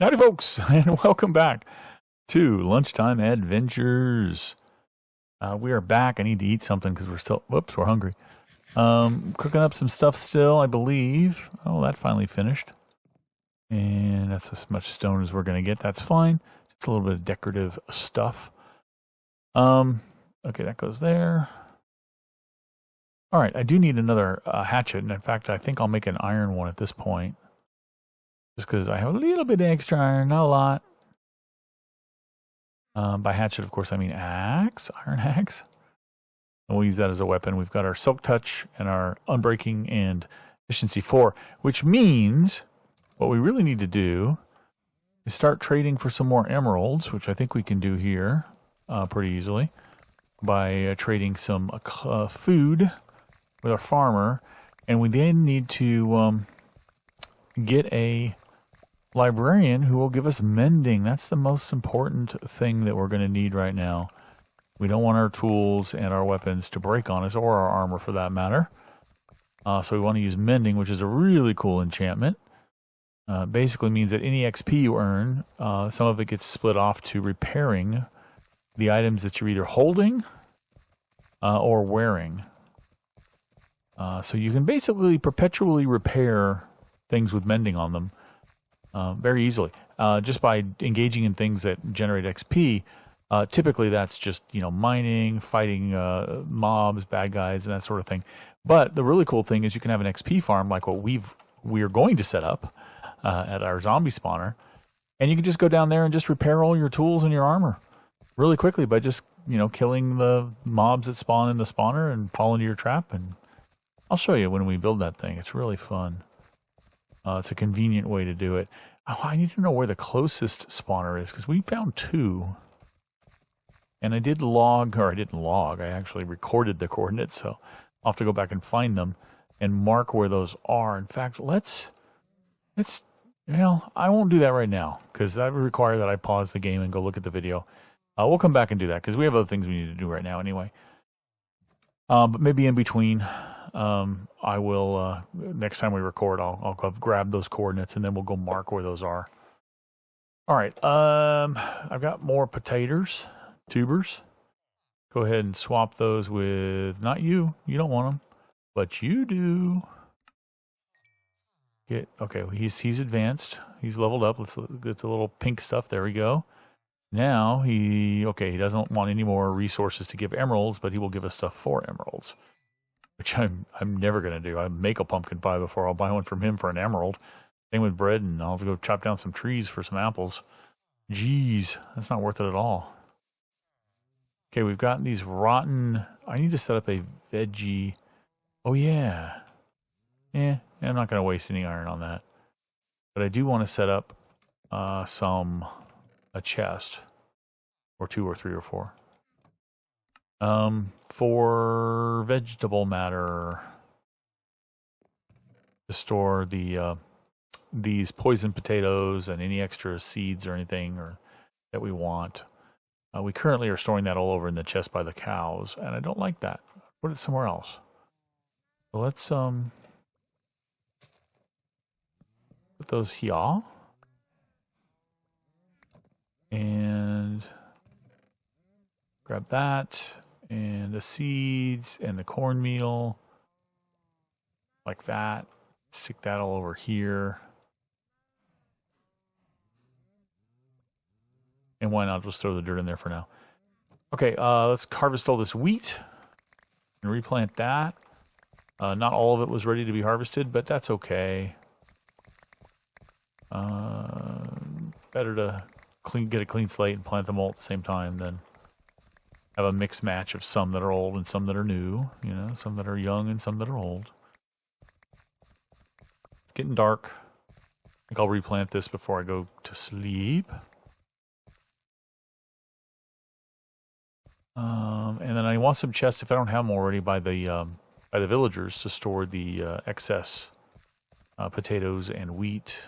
Howdy, folks, and welcome back to Lunchtime Adventures. We are back. I need to eat something because we're hungry. Cooking up some stuff still, I believe. Oh, that finally finished. And that's as much stone as we're going to get. That's fine. Just a little bit of decorative stuff. Okay, that goes there. All right, I do need another hatchet. And in fact, I think I'll make an iron one at this point. Just because I have a little bit extra iron, not a lot. By hatchet, of course, I mean axe, iron axe. And we'll use that as a weapon. We've got our Silk Touch and our Unbreaking and Efficiency 4, which means what we really need to do is start trading for some more emeralds, which I think we can do here pretty easily by trading some food with our farmer. And we then need to get a librarian who will give us mending. That's the most important thing that we're going to need right now. We don't want our tools and our weapons to break on us, or our armor for that matter. So we want to use mending, which is a really cool enchantment. Basically means that any XP you earn, some of it gets split off to repairing the items that you're either holding or wearing. So you can basically perpetually repair things with mending on them. Very easily, just by engaging in things that generate XP. Typically, that's just mining, fighting mobs, bad guys, and that sort of thing. But the really cool thing is you can have an XP farm like what we are going to set up at our zombie spawner, and you can just go down there and just repair all your tools and your armor really quickly by just killing the mobs that spawn in the spawner and fall into your trap. And I'll show you when we build that thing. It's really fun. It's a convenient way to do it. Oh, I need to know where the closest spawner is, because we found 2. And I didn't log, I actually recorded the coordinates, so I'll have to go back and find them and mark where those are. In fact, I won't do that right now, because that would require that I pause the game and go look at the video. We'll come back and do that, because we have other things we need to do right now anyway. But maybe in between, I will, next time we record, I'll grab those coordinates and then we'll go mark where those are. All right, I've got more potatoes, tubers. Go ahead and swap those with, not you don't want them, but you do. Okay, he's advanced, he's leveled up. Let's get the little pink stuff, there we go. Now he doesn't want any more resources to give emeralds, but he will give us stuff for emeralds. Which I'm never going to do. I make a pumpkin pie before I'll buy one from him for an emerald. Same with bread, and I'll have to go chop down some trees for some apples. Jeez, that's not worth it at all. Okay, we've got these rotten... I need to set up a veggie... Oh, yeah. I'm not going to waste any iron on that. But I do want to set up a chest. Or 2 or 3 or 4. For vegetable matter, to store these poison potatoes and any extra seeds or anything that we want. We currently are storing that all over in the chest by the cows, and I don't like that. Put it somewhere else. So let's put those here, and grab that. And the seeds and the cornmeal, like that. Stick that all over here. And why not just throw the dirt in there for now? Okay, let's harvest all this wheat and replant that. Not all of it was ready to be harvested, but that's okay. Better to get a clean slate and plant them all at the same time than have a mixed match of some that are old and some that are new, some that are young and some that are old. It's getting dark. I think I'll replant this before I go to sleep. And then I want some chests, if I don't have them already, by the villagers to store the excess potatoes and wheat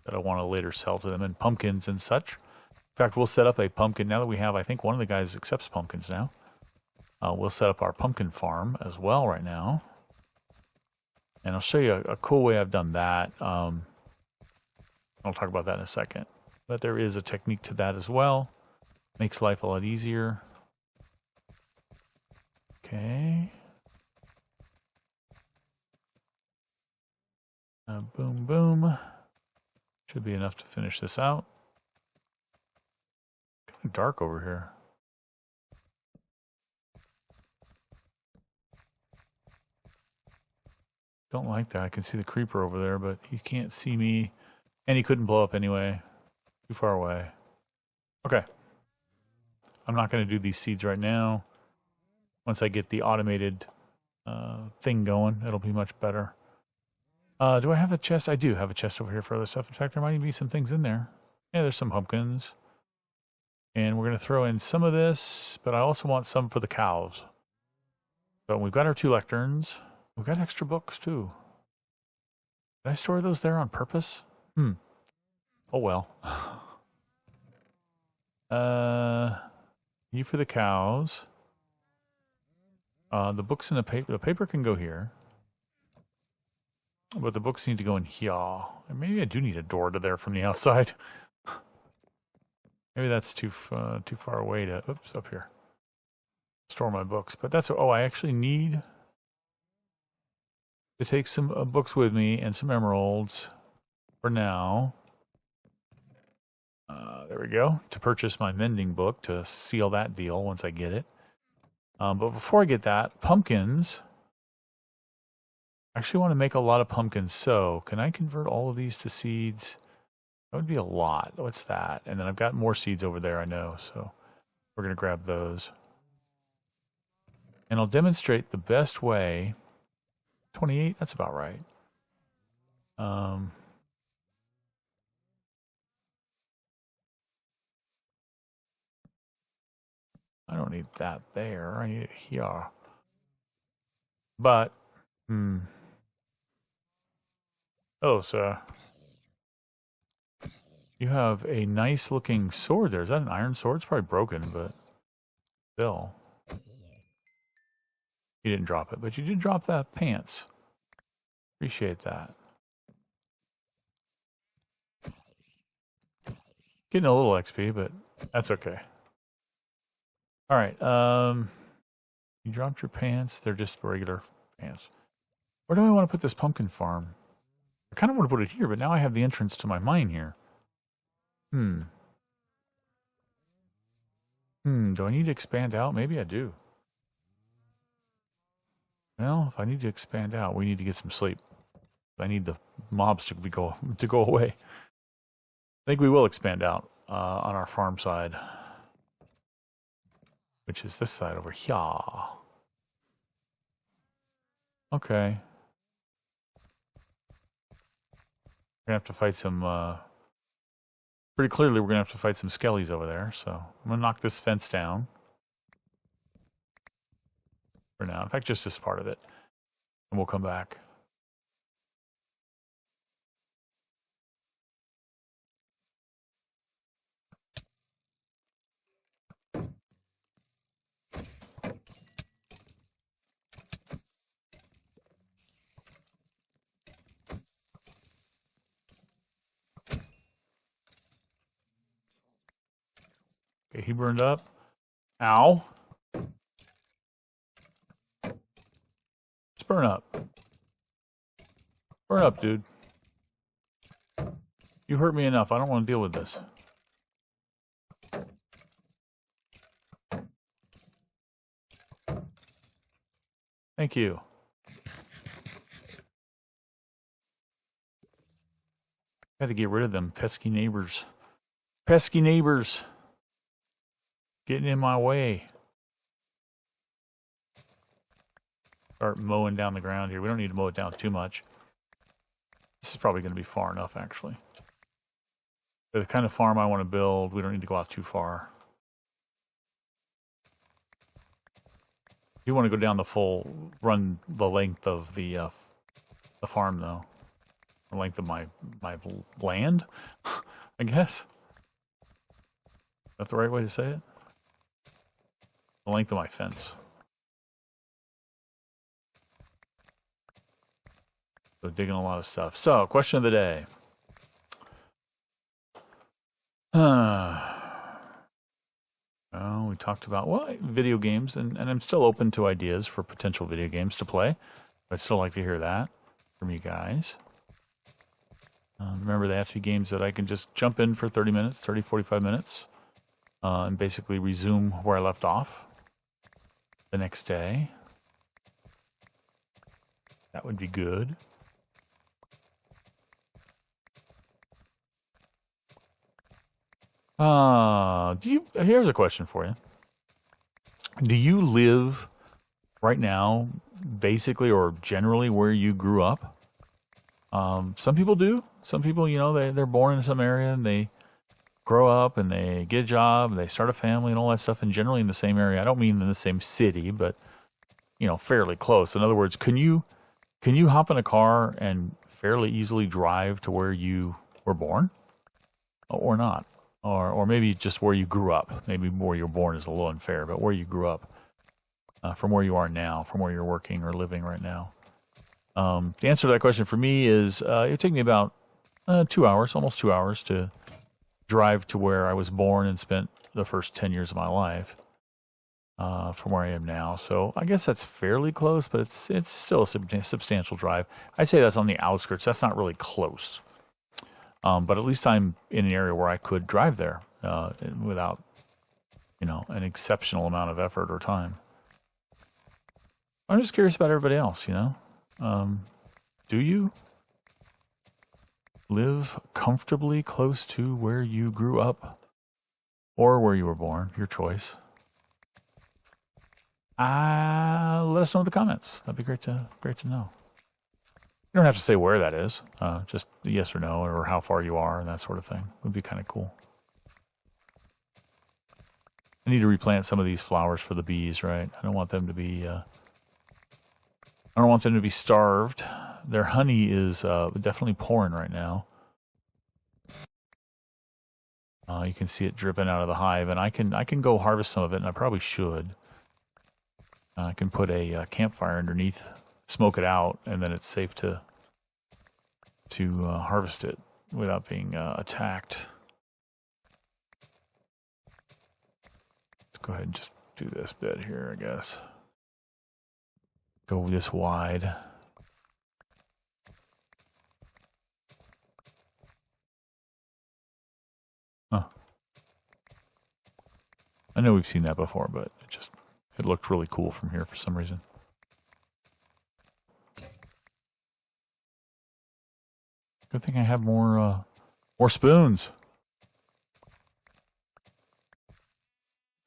that I want to later sell to them, and pumpkins and such. In fact, we'll set up a pumpkin, now that we have, I think one of the guys accepts pumpkins now. We'll set up our pumpkin farm as well right now. And I'll show you a cool way I've done that. I'll talk about that in a second. But there is a technique to that as well. Makes life a lot easier. Okay. Boom, boom. Should be enough to finish this out. Kind of dark over here. Don't like that. I can see the creeper over there, but he can't see me. And he couldn't blow up anyway. Too far away. Okay. I'm not going to do these seeds right now. Once I get the automated thing going, it'll be much better. Do I have a chest? I do have a chest over here for other stuff. In fact, there might even be some things in there. Yeah, there's some pumpkins. And we're going to throw in some of this, but I also want some for the cows. So we've got our 2 lecterns. We've got extra books, too. Did I store those there on purpose? Oh, well. You for the cows. The books and the paper. The paper can go here. But the books need to go in here. And maybe I do need a door to there from the outside. Maybe that's too far away to... Oops, up here. Store my books. But that's... Oh, I actually need to take some books with me and some emeralds for now. There we go. To purchase my mending book to seal that deal once I get it. But before I get that, pumpkins. I actually want to make a lot of pumpkins. So can I convert all of these to seeds? That would be a lot. What's that? And then I've got more seeds over there, I know. So we're going to grab those. And I'll demonstrate the best way. 28, that's about right. I don't need that there. I need it here. But, oh, so you have a nice looking sword there. Is that an iron sword? It's probably broken, but still. You didn't drop it, but you did drop that pants. Appreciate that. Getting a little XP, but that's okay. All right. You dropped your pants. They're just regular pants. Where do I want to put this pumpkin farm? I kind of want to put it here, but now I have the entrance to my mine here. Do I need to expand out? Maybe I do. Well, if I need to expand out, we need to get some sleep. I need the mobs to go away. I think we will expand out on our farm side, which is this side over here. Okay. We're gonna have to fight some. Pretty clearly, we're gonna have to fight some skellies over there. So I'm gonna knock this fence down for now. In fact, just this part of it, and we'll come back. Okay, he burned up. Ow. Let's burn up. Burn up, dude. You hurt me enough. I don't want to deal with this. Thank you. Had to get rid of them pesky neighbors. Pesky neighbors. Getting in my way. Start mowing down the ground here. We don't need to mow it down too much. This is probably going to be far enough, actually. For the kind of farm I want to build, we don't need to go out too far. You want to go down the full, run the length of the farm, though. The length of my land, I guess. Is that the right way to say it? The length of my fence. So digging a lot of stuff. So, question of the day. Oh, we talked about, well, video games, and I'm still open to ideas for potential video games to play. I'd still like to hear that from you guys. Remember, they have to be games that I can just jump in for 30 minutes, 30, 45 minutes, and basically resume where I left off the next day. That would be good. Here's a question for you. Do you live right now, basically or generally, where you grew up? Some people do. Some people, you know, they're born in some area and they grow up and they get a job and they start a family and all that stuff, and generally in the same area. I don't mean in the same city, but, you know, fairly close. In other words, can you hop in a car and fairly easily drive to where you were born, or not? Or maybe just where you grew up. Maybe where you were born is a little unfair, but where you grew up, from where you are now, from where you're working or living right now. The answer to that question for me is it would take me about 2 hours, almost 2 hours, to drive to where I was born and spent the first 10 years of my life, from where I am now. So I guess that's fairly close, but it's still a substantial drive. I'd say that's on the outskirts. That's not really close. But at least I'm in an area where I could drive there without, you know, an exceptional amount of effort or time. I'm just curious about everybody else, you know. Do you live comfortably close to where you grew up or where you were born? Your choice. Let us know in the comments. That'd be great to know. You don't have to say where that is, just yes or no, or how far you are, and that sort of thing. Would be kind of cool. I need to replant some of these flowers for the bees, right? I don't want them to be, starved. Their honey is definitely pouring right now. You can see it dripping out of the hive, and I can go harvest some of it, and I probably should. I can put a campfire underneath, smoke it out, and then it's safe to harvest it without being attacked. Let's go ahead and just do this bit here, I guess. Go this wide. Huh. I know we've seen that before, but it looked really cool from here for some reason. Good thing I have more spoons.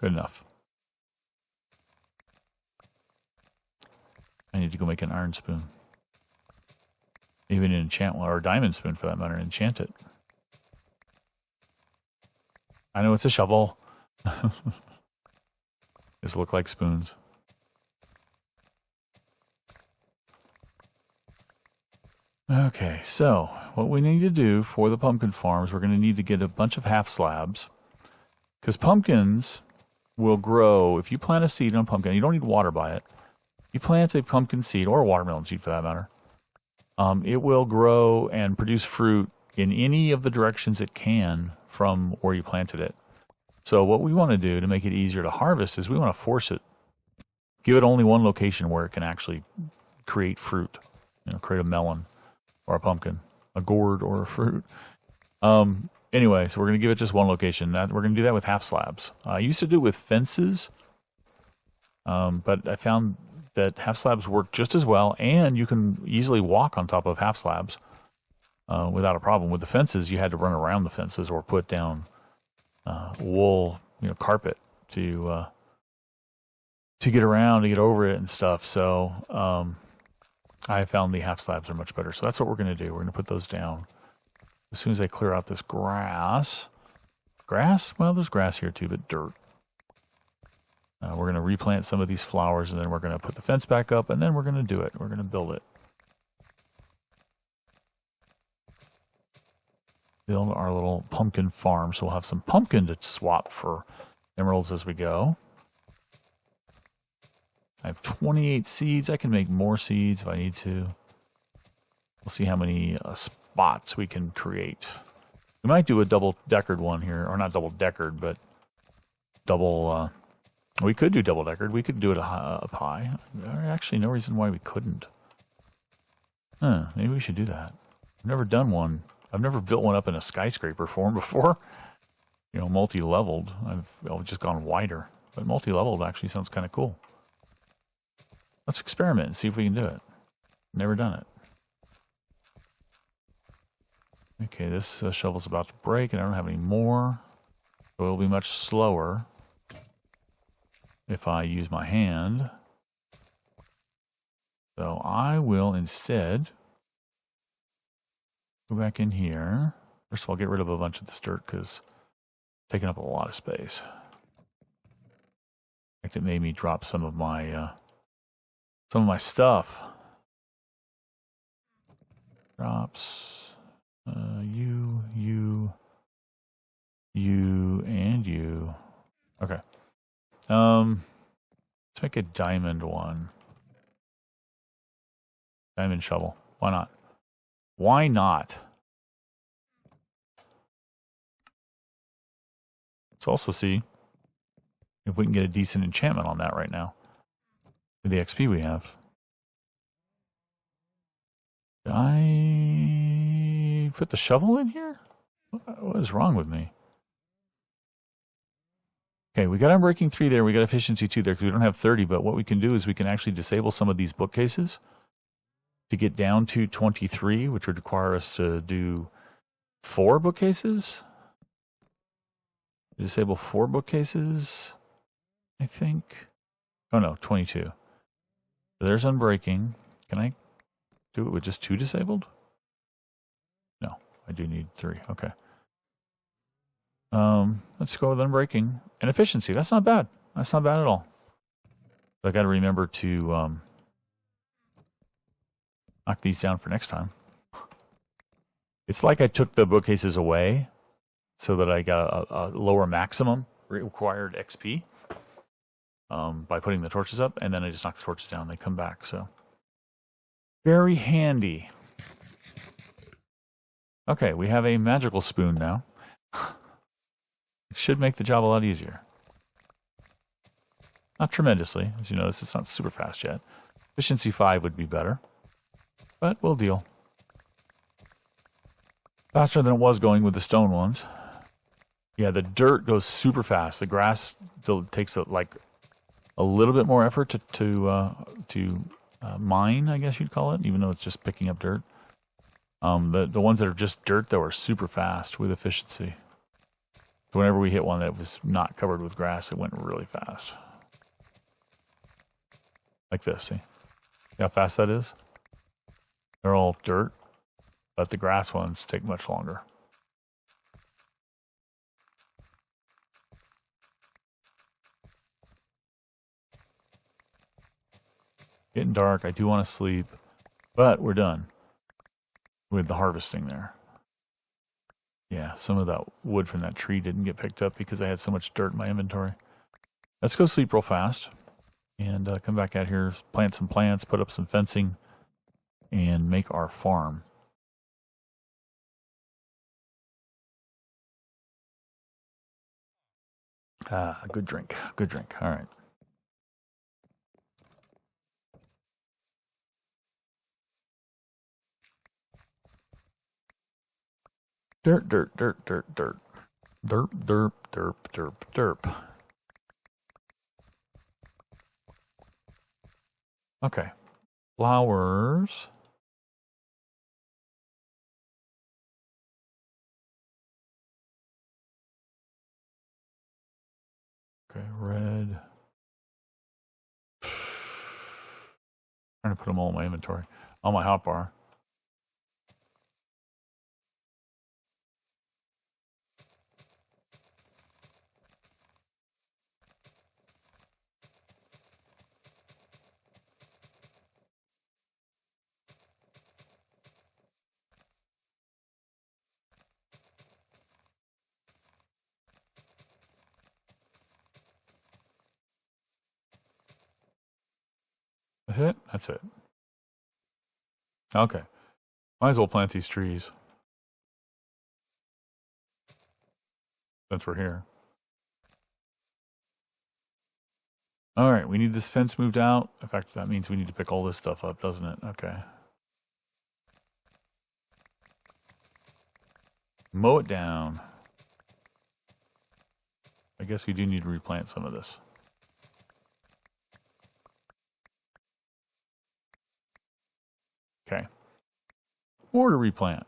Good enough. I need to go make an iron spoon. Even an enchant one, or a diamond spoon for that matter, enchant it. I know it's a shovel. These look like spoons. Okay, so what we need to do for the pumpkin farms, we're going to need to get a bunch of half slabs. Because pumpkins will grow, if you plant a seed on a pumpkin, you don't need water by it. You plant a pumpkin seed, or a watermelon seed for that matter, it will grow and produce fruit in any of the directions it can from where you planted it. So what we want to do to make it easier to harvest is we want to force it. Give it only one location where it can actually create fruit. You know, create a melon or a pumpkin, a gourd or a fruit. Anyway, so we're going to give it just one location. We're going to do that with half slabs. I used to do it with fences, but I found that half slabs work just as well, and you can easily walk on top of half slabs without a problem. With the fences, you had to run around the fences or put down wool, carpet to get around, to get over it and stuff. So I found the half slabs are much better. So that's what we're going to do. We're going to put those down as soon as I clear out this grass. Grass? Well, there's grass here too, but dirt. We're going to replant some of these flowers, and then we're going to put the fence back up, and then we're going to do it. We're going to build it. Build our little pumpkin farm, so we'll have some pumpkin to swap for emeralds as we go. I have 28 seeds. I can make more seeds if I need to. We'll see how many spots we can create. We might do a double-deckered one here, or not double-deckered, but double. We could do double-deckered. We could do it up high. There's actually no reason why we couldn't. Huh, maybe we should do that. I've never done one. I've never built one up in a skyscraper form before. You know, multi-leveled. I've just gone wider. But multi-leveled actually sounds kind of cool. Let's experiment and see if we can do it. Never done it. Okay, this shovel's about to break, and I don't have any more. So it'll be much slower if I use my hand. So I will instead go back in here. First of all, get rid of a bunch of this dirt because it's taking up a lot of space. In fact, it made me drop some of my stuff. Drops. You, and you. Okay. Let's make a diamond one. Diamond shovel. Why not? Why not? Let's also see if we can get a decent enchantment on that right now. With the XP we have. Did I put the shovel in here? What is wrong with me? Okay, we got Unbreaking 3 there, we got Efficiency 2 there because we don't have 30, but what we can do is we can actually disable some of these bookcases to get down to 23, which would require us to do 4 bookcases. Disable 4 bookcases, I think. Oh no, 22. So there's Unbreaking. Can I do it with just 2 disabled? No, I do need 3. Okay. Let's go with Unbreaking and Efficiency. That's not bad. That's not bad at all. But I got to remember to knock these down for next time. It's like I took the bookcases away so that I got a lower maximum required XP by putting the torches up, and then I just knock the torches down and they come back. So very handy. Okay, we have a magical spoon now. It should make the job a lot easier. Not tremendously. As you notice, it's not super fast yet. Efficiency 5 would be better. But we'll deal. Faster than it was going with the stone ones. Yeah, the dirt goes super fast. The grass still takes like a little bit more effort to mine, I guess you'd call it, even though it's just picking up dirt. The ones that are just dirt, though, are super fast with efficiency. So whenever we hit one that was not covered with grass, it went really fast. Like this, see? See how fast that is? They're all dirt, but the grass ones take much longer. Getting dark. I do want to sleep, but we're done with the harvesting there. Yeah, some of that wood from that tree didn't get picked up because I had so much dirt in my inventory. Let's go sleep real fast and come back out here, plant some plants, put up some fencing, and make our farm. Good drink. Good drink. All right. Dirt, dirt, dirt, dirt, dirt. Derp, derp, derp, derp, derp. Okay. Flowers. Okay, red. Trying to put them all in my inventory. On my hotbar. That's it? That's it. Okay. Might as well plant these trees. since we're here. All right, we need this fence moved out. In fact, that means we need to pick all this stuff up, doesn't it? Okay. Mow it down. I guess we do need to replant some of this. Okay. More to replant.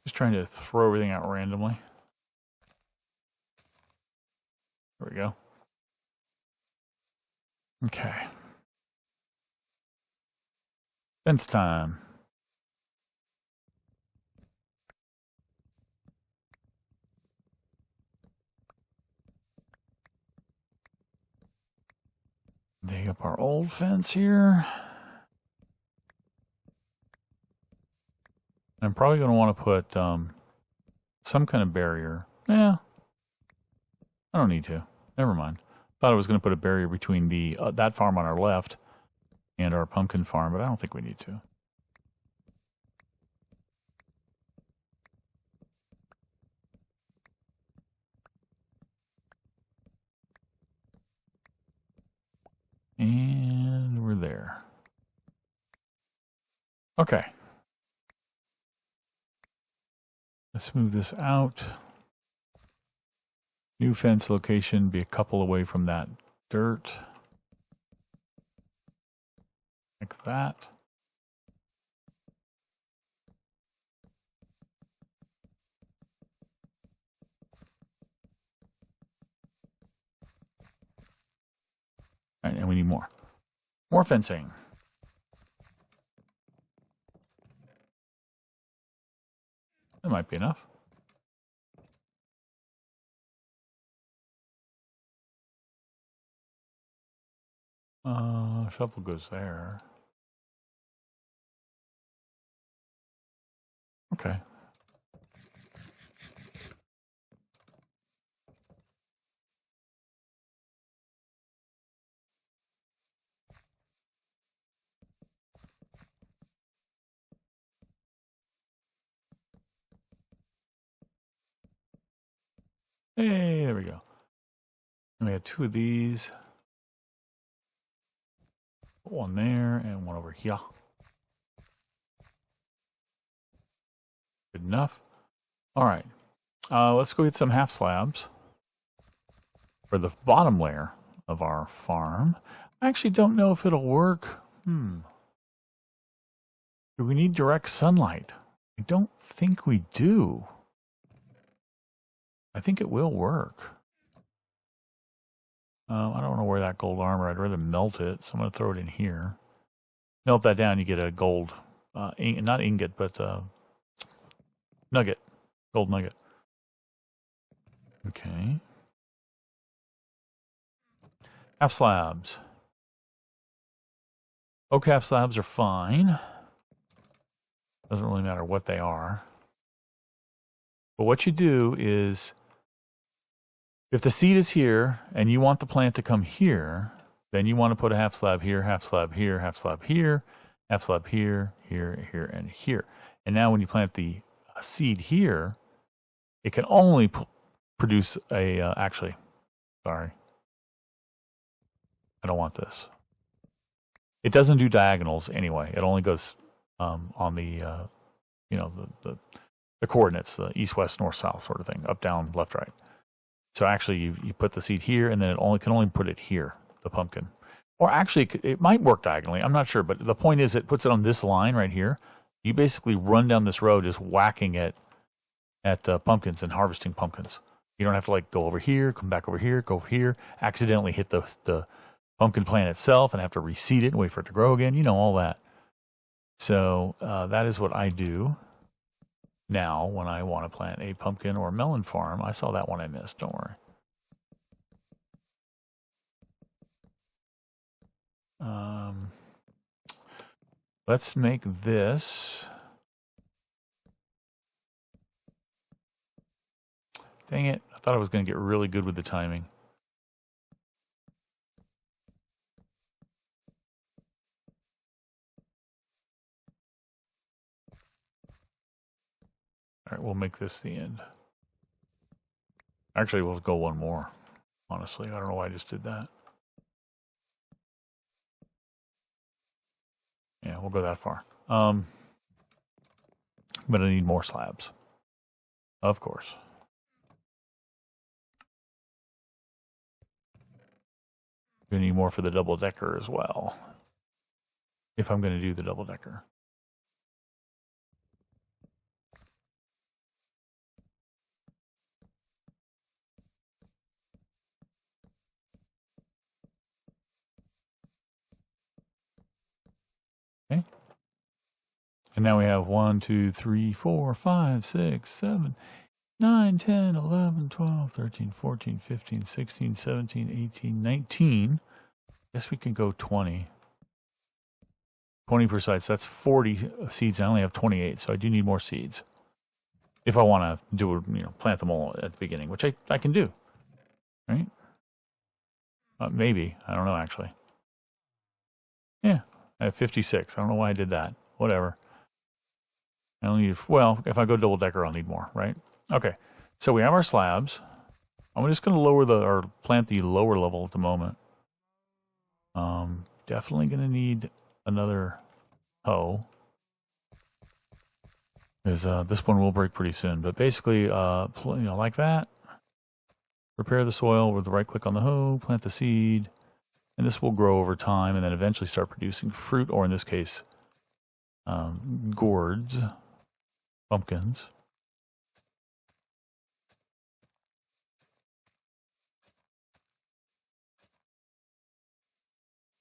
Just trying to throw everything out randomly. There we go. Okay. Fence time. Dig up our old fence here. I'm probably going to want to put some kind of barrier. Yeah. I don't need to. Never mind. Thought I was going to put a barrier between the that farm on our left and our pumpkin farm, but I don't think we need to. And we're there. Okay. Let's move this out. New fence location, be a couple away from that dirt. Like that. All right, and we need more. More fencing. That might be enough. Shovel goes there. Okay. Hey, there we go. And we got two of these. One there and one over here. Good enough. All right. Let's go get some half slabs for the bottom layer of our farm. I actually don't know if it'll work. Do we need direct sunlight? I don't think we do. I think it will work. I don't know where that gold armor. I'd rather melt it, so I'm going to throw it in here. Melt that down, you get a gold, not ingot, but nugget, gold nugget. Okay. Half slabs. Oak half slabs are fine. Doesn't really matter what they are. But what you do is, if the seed is here and you want the plant to come here, then you want to put a half slab here, half slab here, half slab here, half slab here, here, here, and here. And now when you plant the seed here, it can only produce a, actually, sorry. I don't want this. It doesn't do diagonals anyway. It only goes on the, you know, the coordinates, the east, west, north, south sort of thing, up, down, left, right. So actually, you put the seed here, and then it can only put it here, the pumpkin. Or actually, it might work diagonally. I'm not sure, but the point is, it puts it on this line right here. You basically run down this road, just whacking it at pumpkins and harvesting pumpkins. You don't have to like go over here, come back over here, go over here, accidentally hit the pumpkin plant itself, and have to reseed it and wait for it to grow again. You know, all that. So that is what I do. Now, when I want to plant a pumpkin or melon farm, I saw that one I missed, don't worry. Let's make this Dang it. I thought I was going to get really good with the timing. All right, we'll make this the end. Actually, we'll go one more. Honestly, I don't know why I just did that. Yeah, we'll go that far. But I need more slabs. Of course. Gonna need more for the double-decker as well. If I'm gonna do the double-decker. Okay. And now we have 1, 2, 3, 4, 5, 6, 7, 9, 10, 11, 12, 13, 14, 15, 16, 17, 18, 19. Guess we can go 20. 20 per side, so that's 40 seeds. I only have 28, so I do need more seeds. If I want to do, plant them all at the beginning, which I can do. Right? Maybe. I don't know, actually. Yeah, I have 56. I don't know why I did that. Whatever. I only need, well, if I go double-decker, I'll need more, right? Okay, so we have our slabs. I'm just going to lower or plant the lower level at the moment. Definitely going to need another hoe. Because this one will break pretty soon. But basically, like that. Prepare the soil with the right click on the hoe, plant the seed, and this will grow over time and then eventually start producing fruit, or in this case, gourds, pumpkins.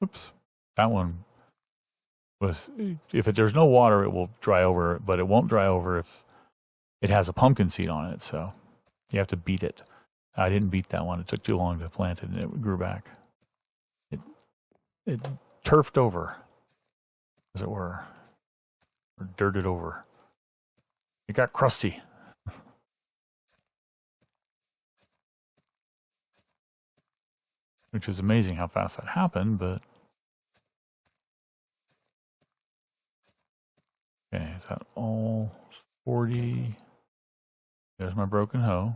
Oops, that one was, if there's no water, it will dry over, but it won't dry over if it has a pumpkin seed on it, so you have to beat it. I didn't beat that one. It took too long to plant it, and it grew back. It turfed over, as it were, or dirted over. It got crusty. Which is amazing how fast that happened, but... Okay, is that all 40? There's my broken hoe.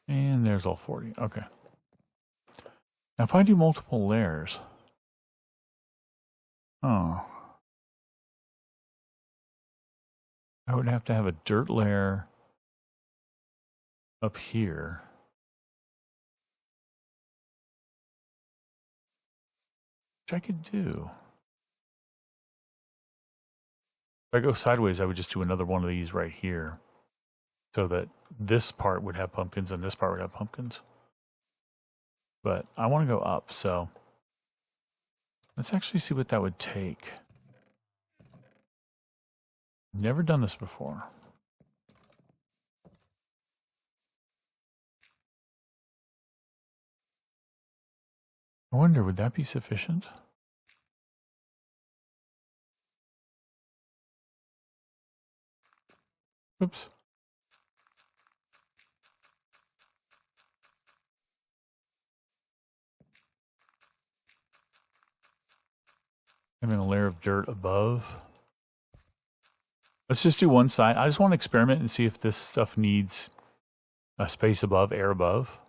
And there's all 40. Okay. Now if I do multiple layers... Oh. I would have to have a dirt layer up here. Which I could do. If I go sideways, I would just do another one of these right here. So that this part would have pumpkins and this part would have pumpkins. But I want to go up, so let's actually see what that would take. Never done this before. I wonder, would that be sufficient? Oops. Having a layer of dirt above. Let's just do one side. I just want to experiment and see if this stuff needs a space above, air above,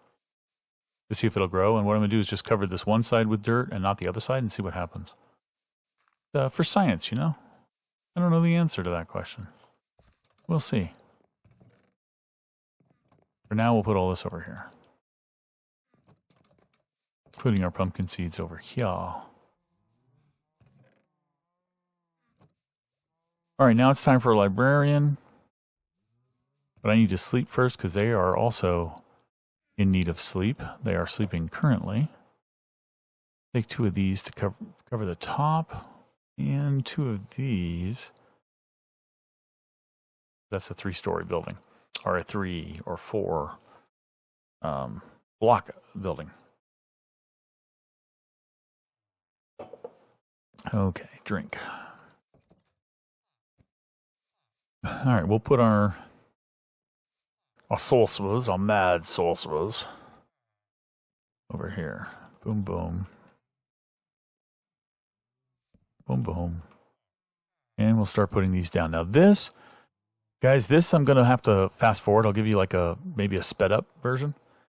to see if it'll grow. And what I'm going to do is just cover this one side with dirt and not the other side and see what happens. For science, you know? I don't know the answer to that question. We'll see. For now, we'll put all this over here. Including our pumpkin seeds over here. All right, now it's time for a librarian. But I need to sleep first because they are also in need of sleep. They are sleeping currently. Take 2 of these to cover the top, and 2 of these. That's a 3-story building, or a 3 or 4 block building. Okay, drink. All right, we'll put our sorcerers, our mad sorcerers, over here. Boom, boom. Boom, boom. And we'll start putting these down. Now this, guys, this I'm going to have to fast forward. I'll give you like maybe a sped up version,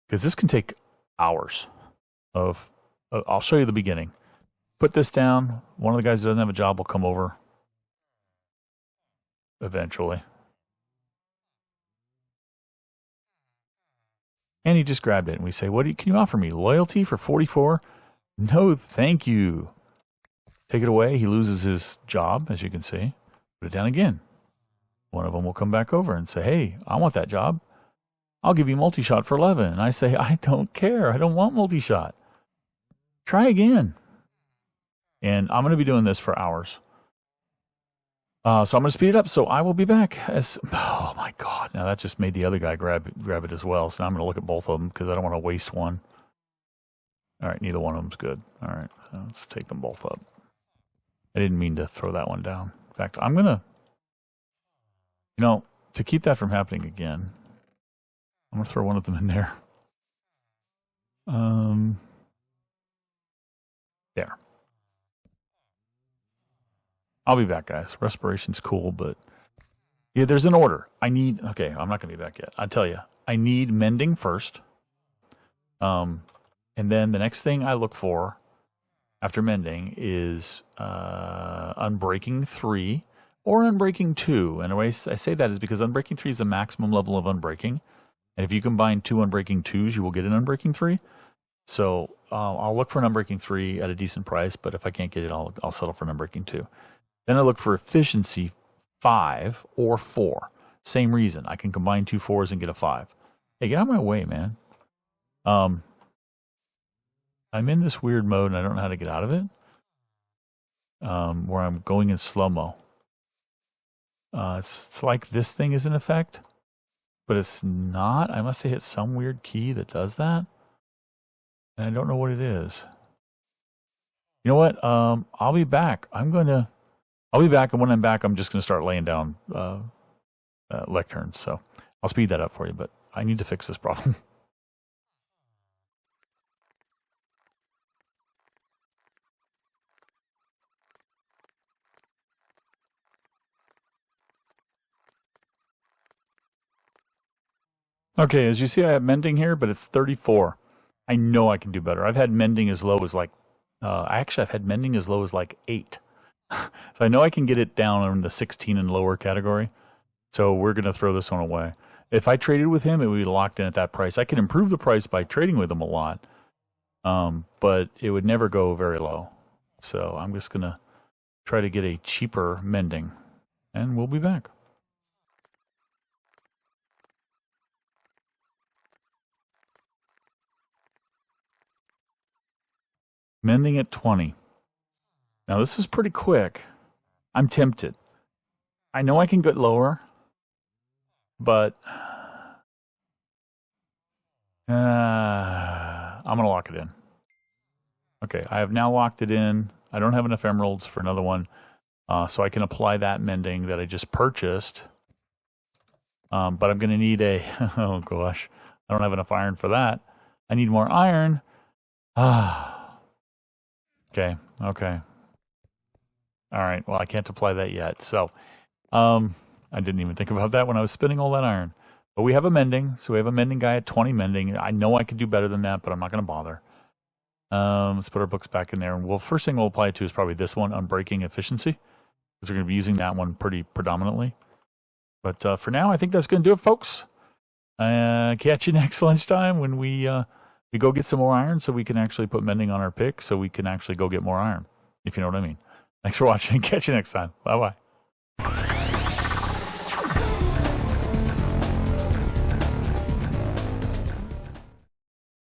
because this can take hours of, I'll show you the beginning. Put this down. One of the guys who doesn't have a job will come over eventually. And he just grabbed it, and we say, can you offer me? Loyalty for 44? No, thank you. Take it away. He loses his job, as you can see. Put it down again. One of them will come back over and say, hey, I want that job. I'll give you multi-shot for 11. And I say, I don't care. I don't want multi-shot. Try again. And I'm going to be doing this for hours. So I'm going to speed it up. So I will be back. Oh, my God. Now that just made the other guy grab it as well. So now I'm going to look at both of them because I don't want to waste one. All right, neither one of them's good. All right, so let's take them both up. I didn't mean to throw that one down. In fact, I'm going to, to keep that from happening again, I'm going to throw one of them in there. There. I'll be back, guys. Respiration's cool, but yeah, there's an order. Okay, I'm not going to be back yet. I'll tell you. I need mending first. And then the next thing I look for after mending is unbreaking 3 or unbreaking 2. And the way I say that is because unbreaking 3 is the maximum level of unbreaking. And if you combine 2 unbreaking 2s, you will get an unbreaking 3. So I'll look for an unbreaking 3 at a decent price, but if I can't get it, I'll settle for an unbreaking 2. Then I look for efficiency 5 or 4. Same reason. I can combine 2 4s and get a 5. Hey, get out of my way, man. I'm in this weird mode and I don't know how to get out of it. Where I'm going in slow-mo. It's like this thing is in effect, but it's not. I must have hit some weird key that does that. And I don't know what it is. You know what? I'll be back. I'll be back, and when I'm back, I'm just going to start laying down lecterns. So I'll speed that up for you, but I need to fix this problem. Okay, as you see, I have mending here, but it's 34. I know I can do better. I've had mending as low as like, I've had mending as low as like 8. So I know I can get it down in the 16 and lower category. So we're going to throw this one away. If I traded with him, it would be locked in at that price. I can improve the price by trading with him a lot, but it would never go very low. So I'm just going to try to get a cheaper mending, and we'll be back. Mending at 20. Now this is pretty quick. I'm tempted. I know I can get lower, but I'm going to lock it in. Okay, I have now locked it in. I don't have enough emeralds for another one, so I can apply that mending that I just purchased. But I'm going to need oh gosh, I don't have enough iron for that. I need more iron. Okay. All right, well, I can't apply that yet. So I didn't even think about that when I was spinning all that iron. But we have a mending, so we have a mending guy at 20 mending. I know I could do better than that, but I'm not going to bother. Let's put our books back in there. And first thing we'll apply it to is probably this one, unbreaking efficiency, because we're going to be using that one pretty predominantly. But for now, I think that's going to do it, folks. Catch you next lunchtime when we go get some more iron so we can actually put mending on our pick so we can actually go get more iron, if you know what I mean. Thanks for watching. Catch you next time. Bye-bye.